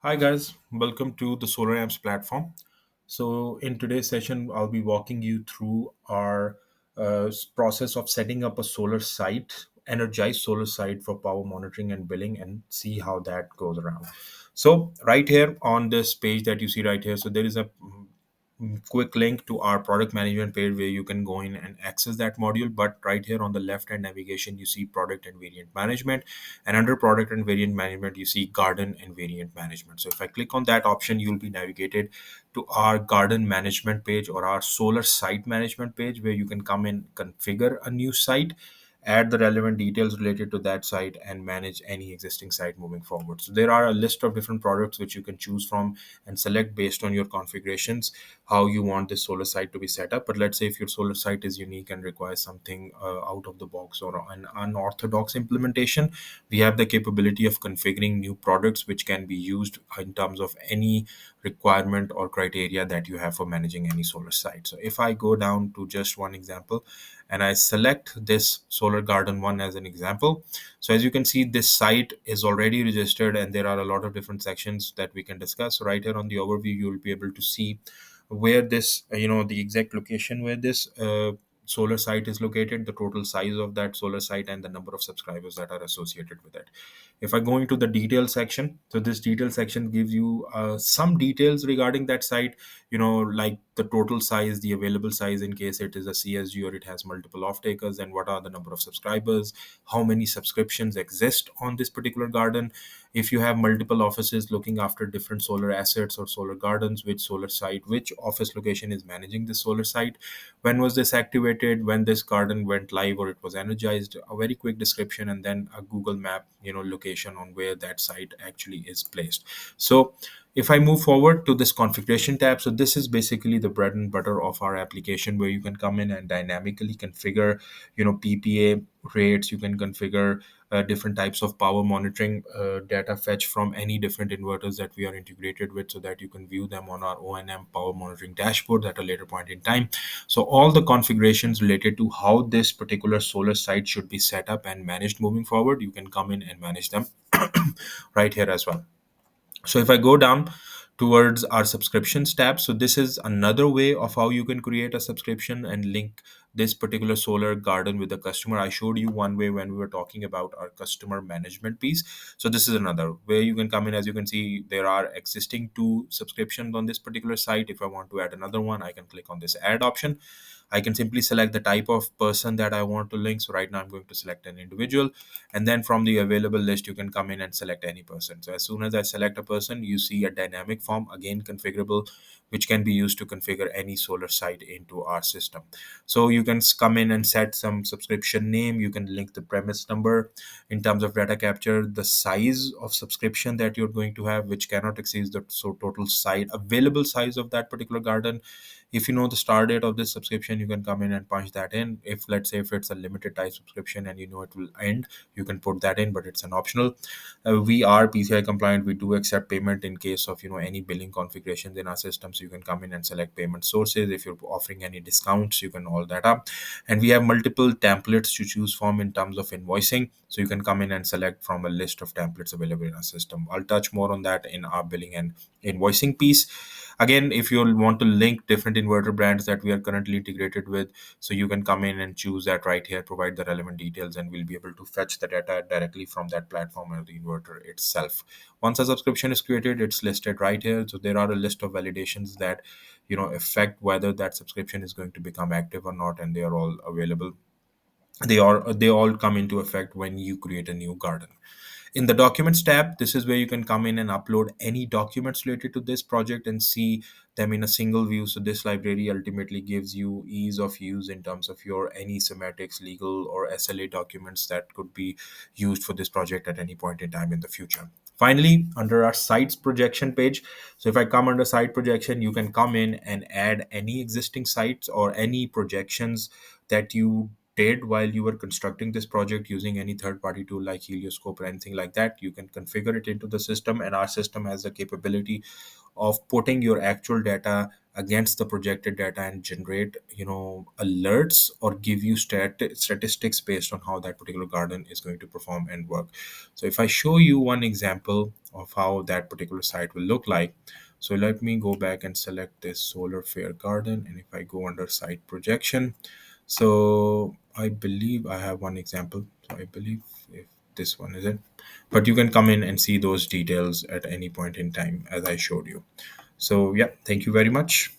Hi guys, welcome to the SolarAMps platform. So in today's session, I'll be walking you through our process of setting up a solar site, energized solar site for power monitoring and billing, and see how that goes around. So right here on this page that you see right here, so there is a quick link to our product management page where you can go in and access that module. But right here on the left hand navigation, you see product and variant management, and under product and variant management, you see garden and variant management. So if I click on that option, you'll be navigated to our garden management page or our solar site management page where you can come in, configure a new site, add the relevant details related to that site, and manage any existing site moving forward. So there are a list of different products which you can choose from and select based on your configurations how you want this solar site to be set up. But let's say if your solar site is unique and requires something out of the box or an unorthodox implementation, we have the capability of configuring new products which can be used in terms of any requirement or criteria that you have for managing any solar site. So if I go down to just one example and I select this solar garden one as an example, so as you can see, this site is already registered and there are a lot of different sections that we can discuss. So right here on the overview, you will be able to see where this the exact location where this solar site is located, the total size of that solar site, and the number of subscribers that are associated with it. If I go into the detail section, so this detail section gives you some details regarding that site, like the total size, the available size in case it is a CSG or it has multiple off takers, and what are the number of subscribers, how many subscriptions exist on this particular garden. If you have multiple offices looking after different solar assets or solar gardens, which solar site, which office location is managing this solar site, when was this activated, when this garden went live or it was energized, a very quick description, and then a Google map location on where that site actually is placed. So if I move forward to this configuration tab, so this is basically the bread and butter of our application where you can come in and dynamically configure PPA rates. You can configure different types of power monitoring data fetch from any different inverters that we are integrated with, so that you can view them on our O&M power monitoring dashboard at a later point in time. So all the configurations related to how this particular solar site should be set up and managed moving forward, you can come in and manage them right here as well. So if I go down towards our subscriptions tab, so this is another way of how you can create a subscription and link this particular solar garden with the customer. I showed you one way when we were talking about our customer management piece. So this is another where you can come in. As you can see, there are existing two subscriptions on this particular site. If I want to add another one, I can click on this add option. I can simply select the type of person that I want to link. So right now I'm going to select an individual, and then from the available list, you can come in and select any person. So as soon as I select a person, you see a dynamic form, again configurable, which can be used to configure any solar site into our system. So you can come in and set some subscription name. You can link the premise number in terms of data capture, the size of subscription that you're going to have, which cannot exceed the total site available size of that particular garden. If you know the start date of this subscription, you can come in and punch that in. If let's say if it's a limited type subscription and it will end, you can put that in, but it's an optional. We are PCI compliant. We do accept payment in case of any billing configurations in our system. So you can come in and select payment sources. If you're offering any discounts, you can all that up. And we have multiple templates to choose from in terms of invoicing. So you can come in and select from a list of templates available in our system. I'll touch more on that in our billing and invoicing piece. Again, if you want to link different inverter brands that we are currently integrated with, so you can come in and choose that right here, provide the relevant details, and we'll be able to fetch the data directly from that platform or the inverter itself. Once a subscription is created, it's listed right here. So there are a list of validations that affect whether that subscription is going to become active or not, and they are all available. They all come into effect when you create a new garden. In the documents tab, this is where you can come in and upload any documents related to this project and see them in a single view. So this library ultimately gives you ease of use in terms of your any semantics, legal or SLA documents that could be used for this project at any point in time in the future. Finally, under our sites projection page, so if I come under site projection, you can come in and add any existing sites or any projections that you did while you were constructing this project using any third party tool like Helioscope or anything like that, you can configure it into the system, and our system has the capability of putting your actual data against the projected data and generate alerts or give you statistics based on how that particular garden is going to perform and work. So if I show you one example of how that particular site will look like, so let me go back and select this solar fair garden, and if I go under site projection, so I believe I have one example. So I believe if this one is it, but you can come in and see those details at any point in time as I showed you. So yeah, thank you very much.